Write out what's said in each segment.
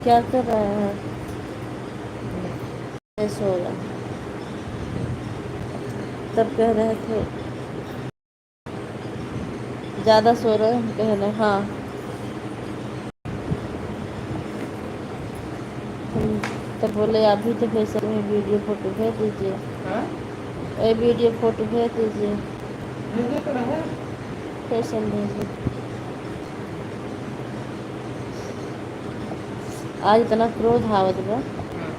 क्या कर रहा है? मैं सो रहा। तब कह रहे थे ज़्यादा सो रहे हैं, कह रहे हाँ। हम तब बोले अभी तो फेसबुक में वीडियो फ़ोटो भेज दीजिए। हाँ? ये वीडियो फ़ोटो भेज दीजिए। भेजे तो रहे। फैशन भेजिए। आज इतना क्रोध आवत बा। हाँ।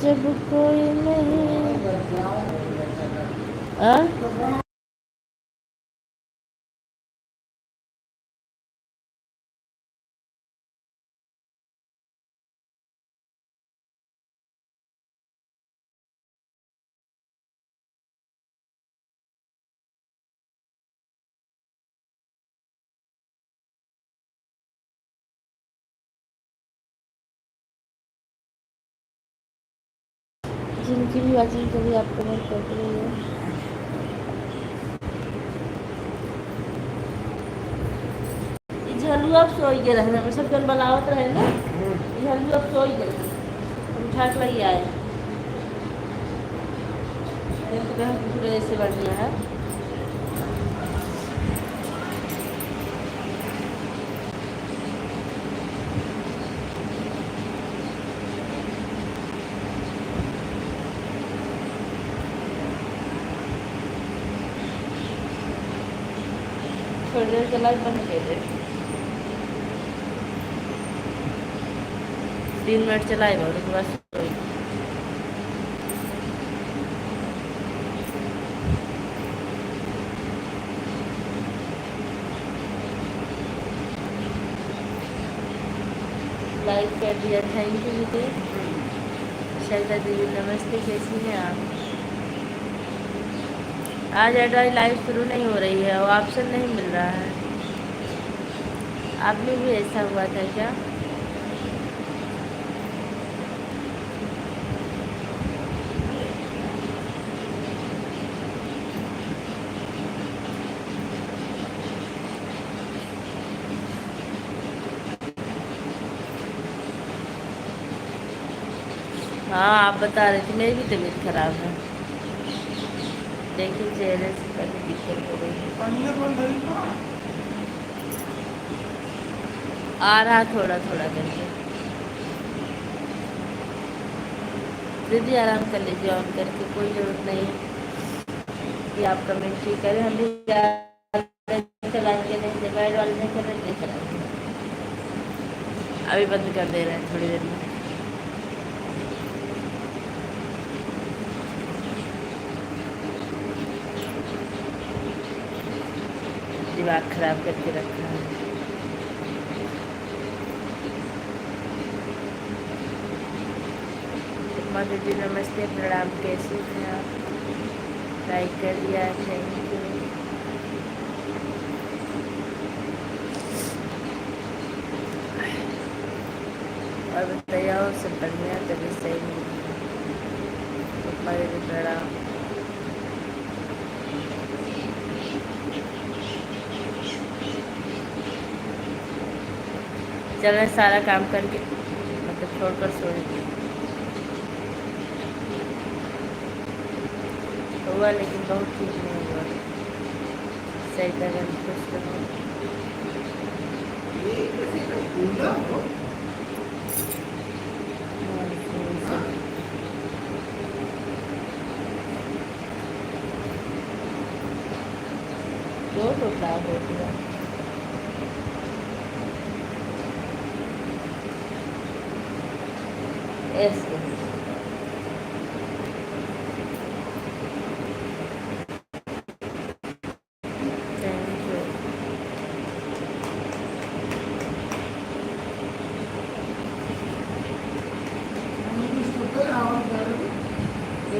जब कोई नहीं आ? जिनकी भी वाचिंग कभी आप कमेंट कर रही है। झलू अब सोई के रहना सब जन बनावत रहे ना। झलू अब सोई के रहना उठा के लगी आए। तो कहा पूरे ऐसे बढ़िया है। थोड़ी देर के लाइट बंद कर दे। 3 मिनट चलाएगा उसके बाद सोई। लाइक कर दिया, थैंक यू दीदी। शैलजा दीदी नमस्ते, कैसी हैं आप? आज एड्राई लाइव शुरू नहीं हो रही है और ऑप्शन नहीं मिल रहा है। आप में भी ऐसा हुआ था क्या? हाँ आप बता रहे थे मेरी भी तबीयत खराब है। देखिए चेहरे से काफ़ी दिक्कत हो रही है। आ रहा थोड़ा थोड़ा करके। दीदी आराम कर लीजिए ऑन करके, कोई ज़रूरत नहीं है कि आप कमेंट ही करें। हम भी चलाएंगे नहीं, बैड वाले नहीं कर रहे, नहीं चलाएंगे। अभी बंद कर दे रहे हैं थोड़ी देर में। दिमाग खराब करके रखा है। उपमा दीदी नमस्ते, प्रणाम, कैसी हैं आप? लाइक कर दिया, थैंक यू। और बताइए और सब बढ़िया, तबीयत सही नहीं है? उपमा दीदी प्रणाम। चलें सारा काम करके मतलब छोड़कर सोएंगे। हुआ लेकिन बहुत ठीक नहीं हुआ। सही तरह खुश रहो। दो टोकरा हो गया। ऐसे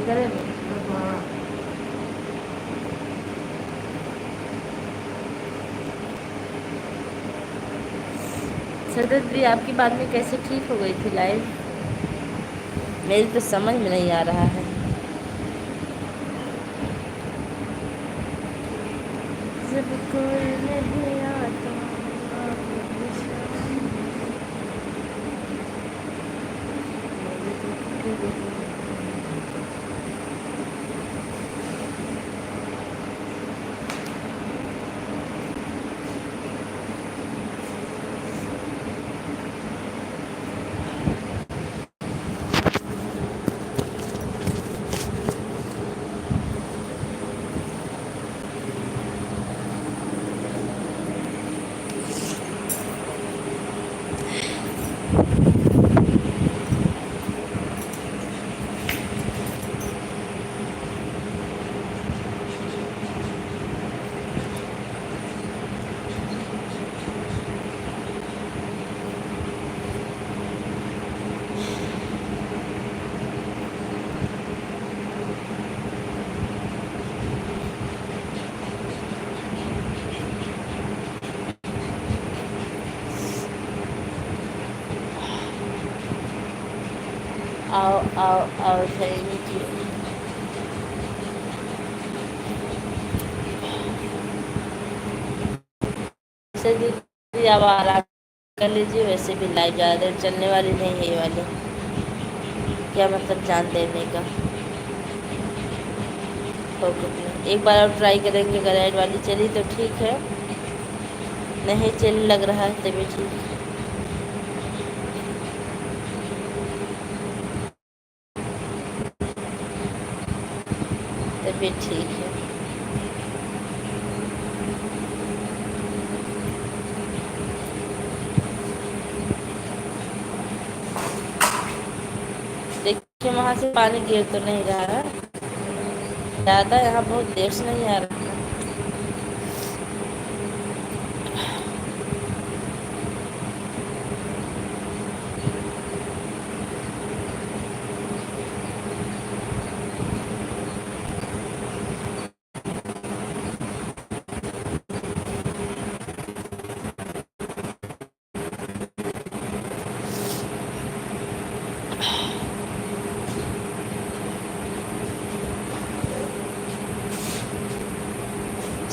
करें हाँ सरदर्द भी आपकी बाद में कैसे ठीक हो गई थी लाइव? मेरी तो समझ में नहीं आ रहा है। जब कोई नहीं आता आओ आओ आओ थैंक यू। से दीदी अब आराम कर लीजिए, वैसे भी लाइव ज़्यादा देर चलने वाली नहीं है ये वाली। क्या मतलब जान देने का? ओके, एक बार और ट्राई करेंगे, अगर ऐड वाली चली तो ठीक है, नहीं चल लग रहा है तभी ठीक है। तभी ठीक है। देखिए वहाँ से पानी गिर तो नहीं रहा है ज़्यादा, यहाँ बहुत देर से नहीं आ रहा है।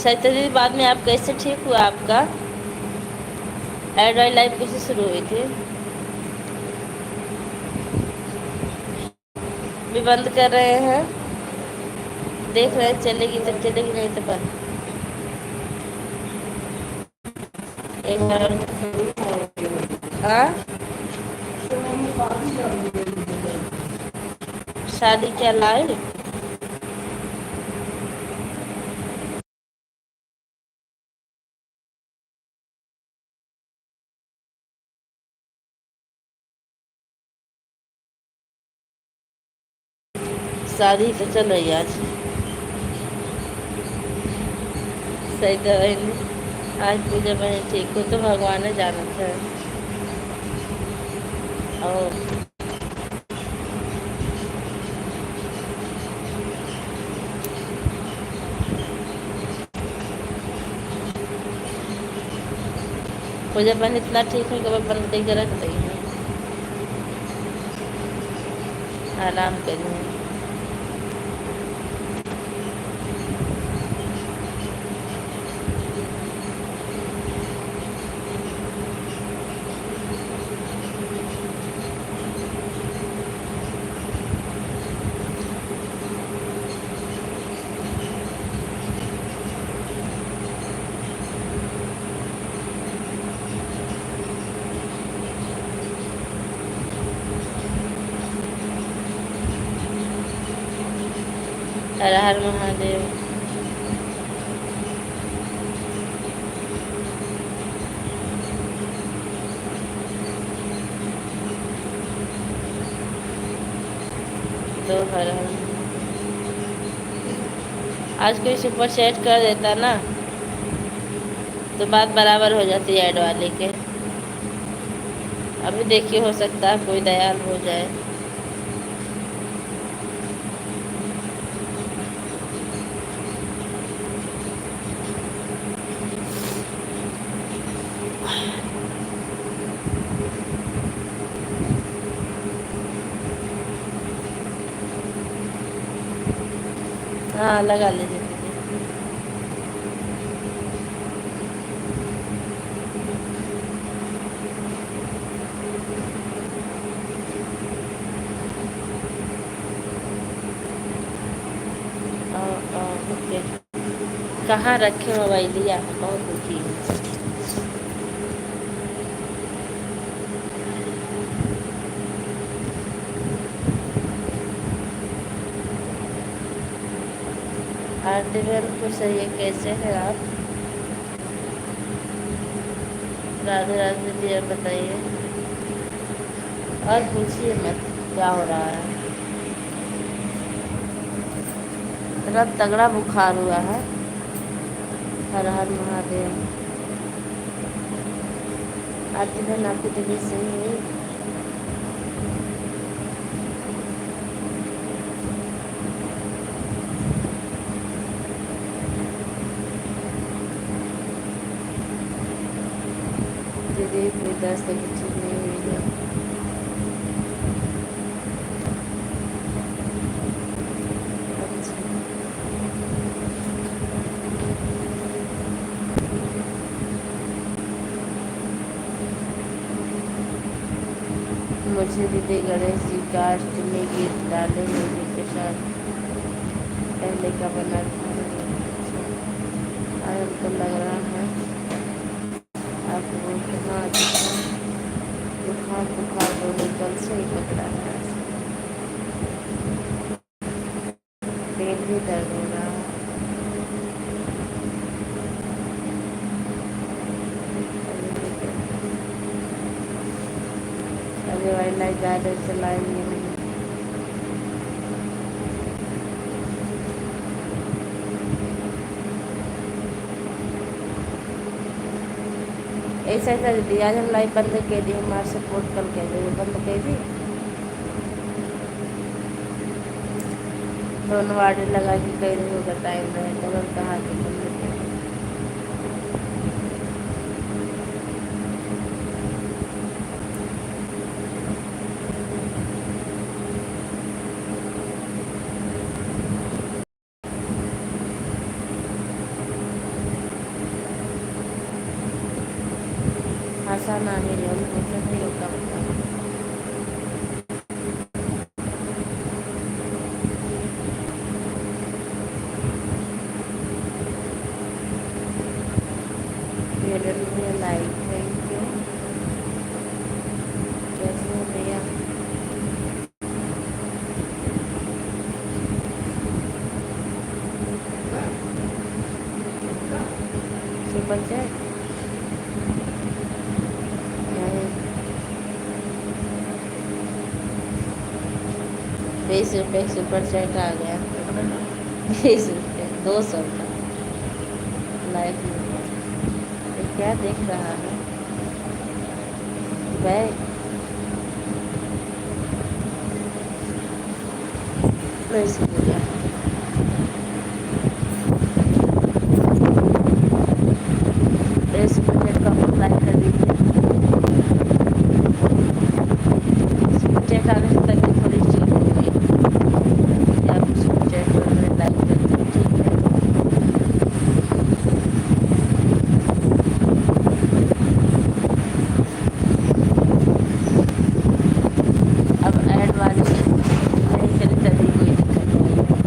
सही बाद में आप कैसे ठीक हुआ? आपका एड वाली लाइफ कैसे शुरू हुई थी? भी बंद कर रहे हैं, देख रहे हैं चलेगी तो चलेगी, नहीं तो बंद। एक बार हाँ, शादी क्या लाइव? शादी तो चल रही है आज। सही तो है नहीं। आज पूजा मैंने ठीक हो तो भगवान ने जाना था। और पूजा मैंने इतना ठीक है कि बंद करके रख दी है, आराम करिए। हर हर महादेव। तो हर हर आज कोई सुपर चैट कर देता ना तो बात बराबर हो जाती है ऐड वाले के। अभी देखिए, हो सकता है कोई दयाल हो जाए। हाँ लगा लीजिए दीदी। ओके। कहाँ रखे मोबाइल लिया बहुत दुखी है। आरती बहन खुश रहिए। कैसे हैं आप? राधे राधे जी। आप बताइए और पूछिए मत क्या हो रहा है। इतना तगड़ा बुखार हुआ है। हर हर महादेव। आरती बहन आपकी तबीयत सही हुई? दीदी कोई दस्त अभी ठीक नहीं हुई है। अच्छा। मुझे दीदी गणेश जी का अष्टमी गीत डाले म्यूजिक के साथ पहले का बना था। और हमको लग रहा है आपको कहाँ बुखार बुखार दोनों कल से ही पकड़ा है। पेट भी दर्द हो रहा है। अभी वाली लाइट ज़्यादा चलाएंगे नहीं। ऐसा ऐसा दीदी आज हम लाइव बंद कर दी। हमारे सपोर्ट कल कह दी बंद कर दी। दोनों वार्ड लगा के कह रही होगा टाइम रहे तो मैं कहा कि बंद कर दी। आसान नहीं है उनको नहीं होगा मतलब। Light thank you. कैसे हो भैया? सुपर चैट नहीं। 20 रुपये सुपर चैट आ गया। 20 रुपये 200 का लाइफ में। ये क्या देख रहा है बैग? वैसे हो गया। सुपर चैट का अप्लाई कर दीजिए। सुपर चैट आने से तक थोड़ी ठीक हो गई। आप सुपर चैट पर लाइक कर दीजिए ठीक है। अब ऐड वाली नहीं करी तभी कोई दिक्कत नहीं है।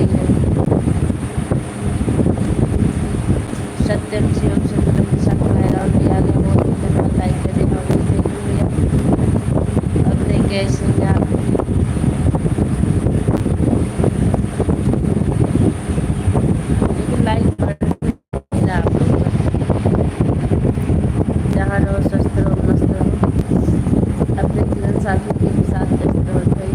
गई है। सत्यम शिवम सुंदरम सत्य और भी आगे बहुत धन्यवाद लाइक कर देना और देख भैया अपने कैसे आप लेकिन लाइक बढ़ आप लोग जहाँ रहो स्वस्थ रहो मस्त रहो अपने जीवन साथी के साथ व्यस्त रहो भाई।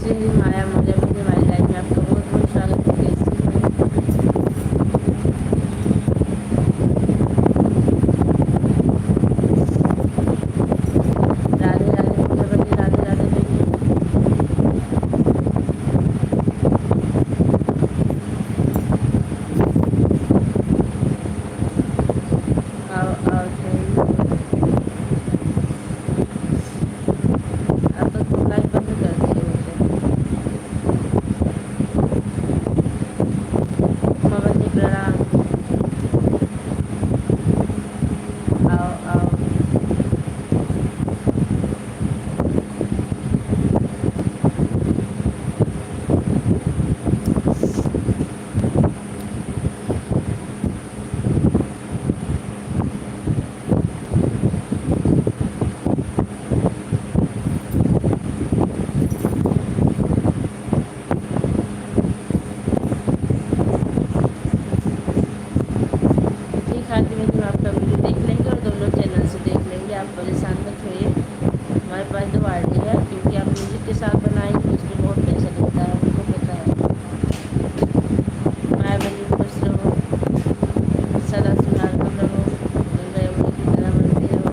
श्री माया मुझे मुझे हमारी लाइफ में आपका बहुत बहुत स्वागत है। राधे राधे मुझे बनी राधे राधे बेबी आओ आओ अब तो लाइफ बंद कर दी मुझे मोहम्मद जी प्रणाम आओ आओ ठीक है कि हम आपका वीडियो देख लेंगे और दोनों चैनल से देख लेंगे। आप परेशान मत होइए। हमारे पास 2 आईडी है क्योंकि आप म्यूजिक के साथ बनाएंगे तो उसमें बहुत पैसा लगता है हमको पता है। माया बनी खुश रहो सदा सुहागन रहो गंगा यमुना की तरह बनते रहो।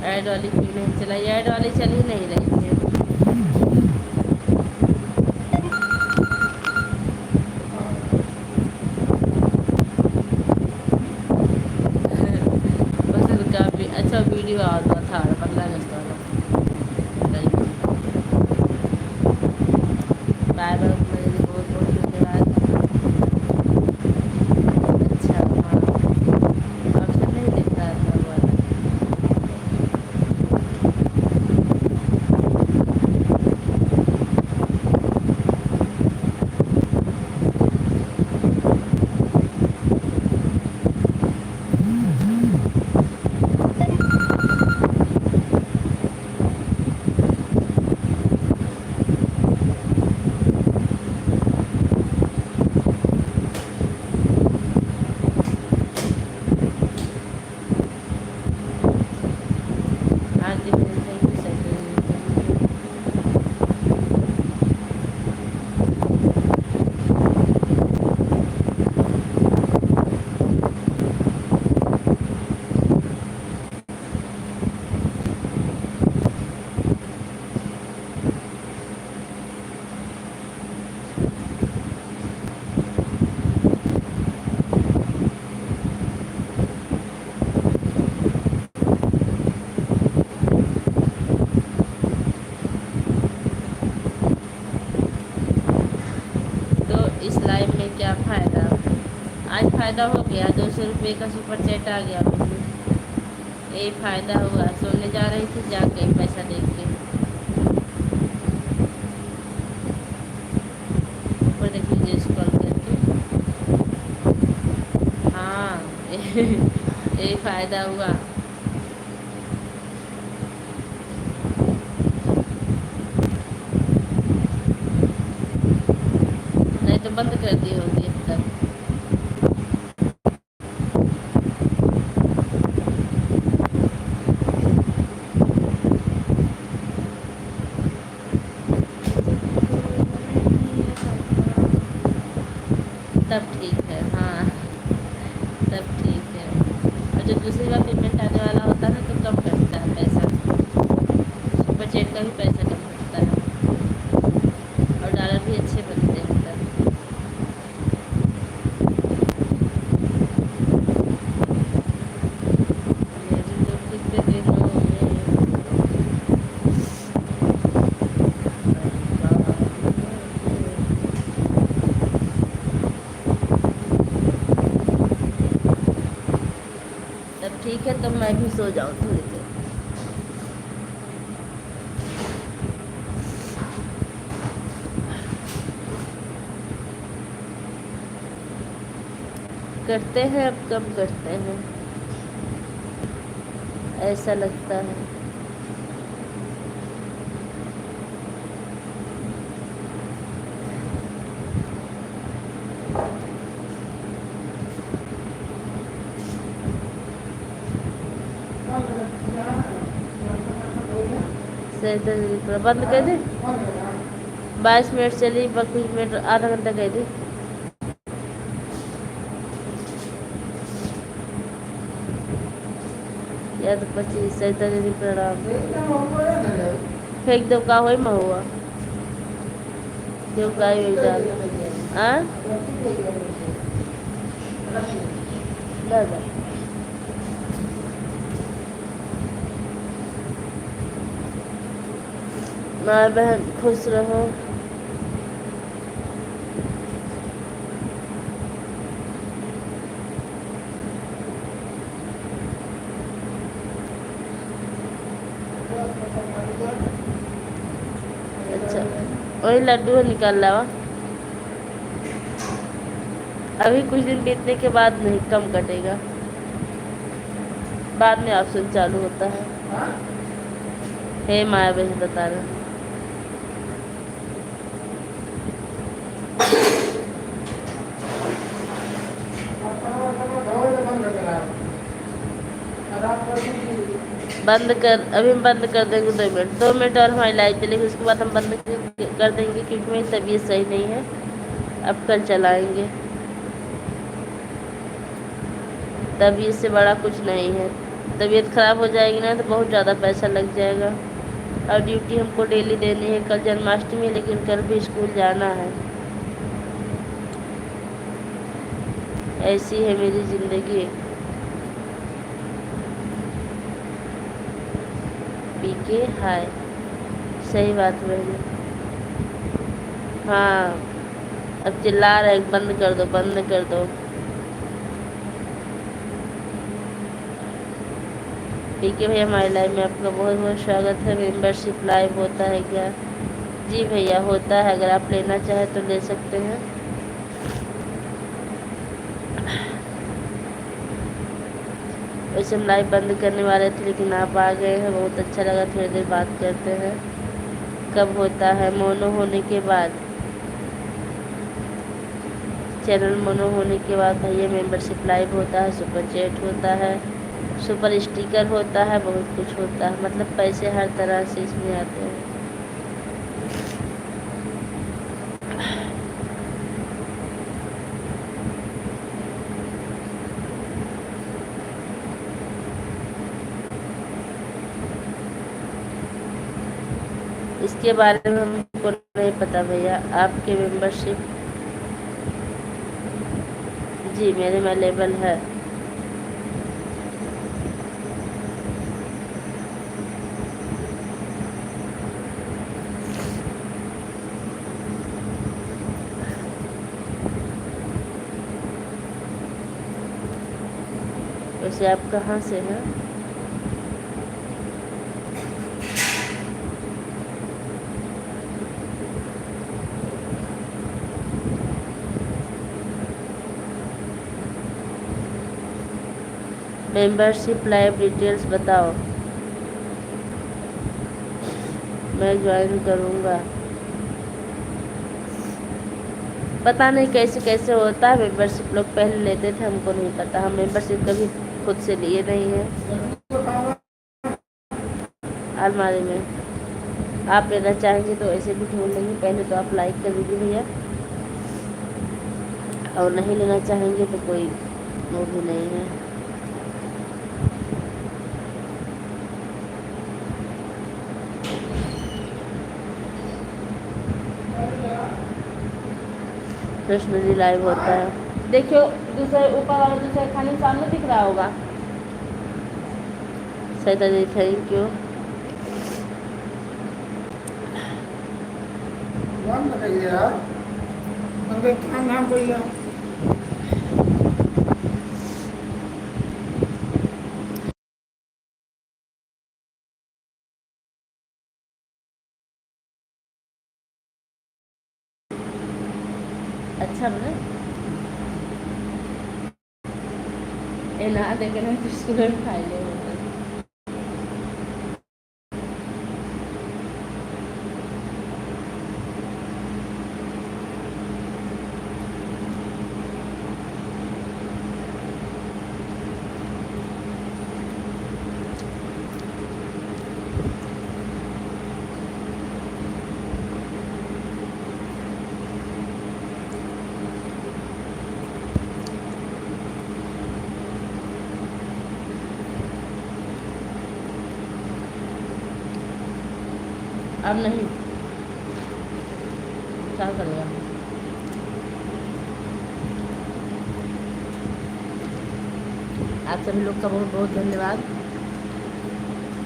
ऐड वाली क्यों नहीं चलाई? ऐड वाली चल ही नहीं रही है। बस काफ़ी अच्छा वीडियो आता था 15 अगस्त वाला। बाय बाय मेरे बहुत बहुत धन्यवाद। अच्छा हाँ ऑप्शन नहीं दिख रहा था वो वाला। हाँ जी मैम थैंक यू सर। तो इस लाइव में क्या फ़ायदा? आज फ़ायदा हो गया 200 रुपये का सुपर चैट आ गया मुझे। यही फ़ायदा हुआ। सोने जा रही थी जाके पैसा देख के ऊपर देख लीजिए स्क्रॉल करके। हाँ यही फ़ायदा हुआ। नहीं तो बंद कर दी होगी अब तक। जो दूसरी बार पेमेंट आने वाला होता है ना तो कम कटता है पैसा, सुपर चैट का भी पैसा कम कटता है और डॉलर भी अच्छे बनते हैं तब। मेरे तो कितने दिन हो गए। तब ठीक है, तब मैं भी सो जाऊँ थोड़ी देर। करते हैं, अब कब करते हैं ऐसा लगता है। सही बंद कर दे। 22 मिनट चली, 25 मिनट, आधा घंटा कर दी। या तो 25 सही तरह प्रणाम फेंक दो का हो हुआ क्यों गाय हुई डाल दादा माँ बहन खुश रहो। अच्छा वही लड्डू निकाल रहा। अभी कुछ दिन बीतने के बाद नहीं कम कटेगा, बाद में ऑप्शन चालू होता है। हे माया बहन बता रहा। बंद कर, अभी हम बंद कर देंगे 2 मिनट और हमारी लाइव चलेगी, उसके बाद हम बंद कर देंगे क्योंकि मेरी तबीयत सही नहीं है। अब कल चलाएंगे, तबीयत से बड़ा कुछ नहीं है। तबीयत ख़राब हो जाएगी ना तो बहुत ज़्यादा पैसा लग जाएगा और ड्यूटी हमको डेली देनी है। कल जन्माष्टमी है लेकिन कल भी स्कूल जाना है। ऐसी है मेरी ज़िंदगी। पीके हाय, सही बात मैंने। हाँ अब चिल्ला रहे बंद कर दो बंद कर दो। पीके भैया हमारे लाइव में आपका बहुत बहुत स्वागत है। मेंबरशिप लाइव होता है क्या? जी भैया होता है, अगर आप लेना चाहें तो ले सकते हैं। वैसे हम लाइव बंद करने वाले थे लेकिन आप आ गए हैं, बहुत अच्छा लगा। थोड़ी देर बात करते हैं। कब होता है? मोनो होने के बाद, चैनल मोनो होने के बाद भैया मेंबरशिप लाइव होता है, सुपर चैट होता है, सुपर स्टिकर होता है, बहुत कुछ होता है। मतलब पैसे हर तरह से इसमें आते हैं। इसके बारे में हमको नहीं पता भैया। आपके मेंबरशिप जी मेरे में लेवल है। वैसे आप कहाँ से हैं? मेंबरशिप लाइव डिटेल्स बताओ, मैं ज्वाइन करूँगा। पता नहीं कैसे कैसे होता है मेंबरशिप। लोग पहले लेते थे, हमको नहीं पता। हम मेंबरशिप कभी खुद से लिए नहीं है। अलमारी में आप लेना चाहेंगे तो ऐसे भी ढूंढ लेंगे। पहले तो आप लाइक कर दीजिए भैया, और नहीं लेना चाहेंगे तो कोई वो भी नहीं है। रश्मि लाइव होता है। देखियो दूसरे ऊपर वाला दूसरे खाने सामने दिख रहा होगा। सैदा जी थैंक यू। नाम बताइए यार, मतलब क्या नाम भैया? अच्छा बना ए ना देखे ना तो स्कूल में खाई ले। अब नहीं क्या करेगा। आप सभी लोग का बहुत बहुत धन्यवाद।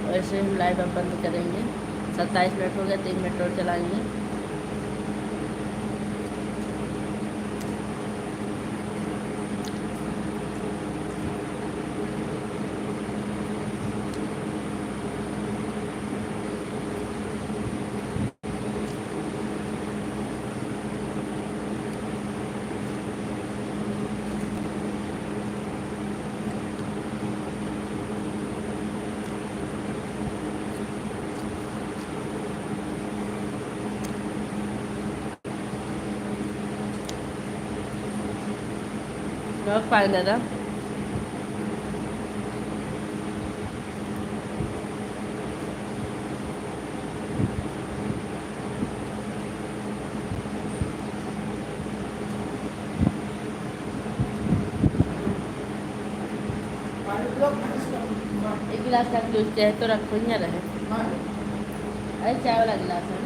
वैसे हम लाइव अब बंद करेंगे। 27 मिनट हो गया, 3 मिनट और चलाएंगे। बहुत फायदा था। एक गिलास रख लो, चाहे तो रखो ही ना रहे। अरे चाय वाला गिलास है।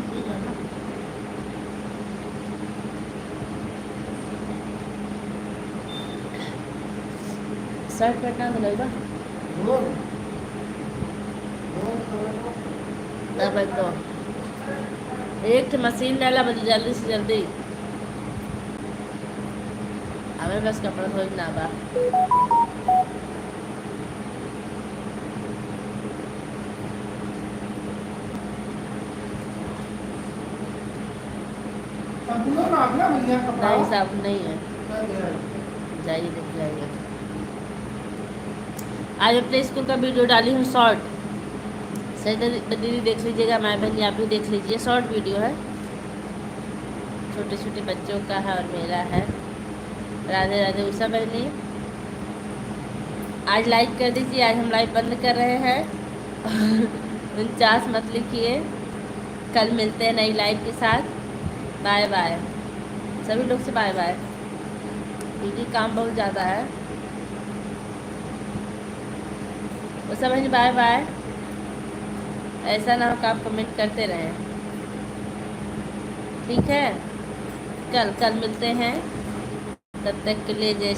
शर्ट पहनना तो लगेगा ना भाई। तो एक मशीन डाला बस जल्दी से जल्दी। हमें बस कपड़ा खोजना बा। नहीं साबुन नहीं है, जाइए देख जाइए। आज अपने स्कूल का वीडियो डाली हूँ शॉर्ट। सही दीदी देख लीजिएगा, माय बहन आप भी देख लीजिए। शॉर्ट वीडियो है, छोटे छोटे बच्चों का है और मेरा है। राधे राधे उषा बहनी, आज लाइक कर दीजिए। आज हम लाइव बंद कर रहे हैं। 49 मत लिखिए। कल मिलते हैं नई लाइव के साथ। बाय बाय सभी लोग से, बाय बाय। क्योंकि काम बहुत ज़्यादा है। उषा बहनी बाय बाय। ऐसा ना हो कि आप कमेंट करते रहें, ठीक है। कल मिलते हैं, तब तक के लिए जय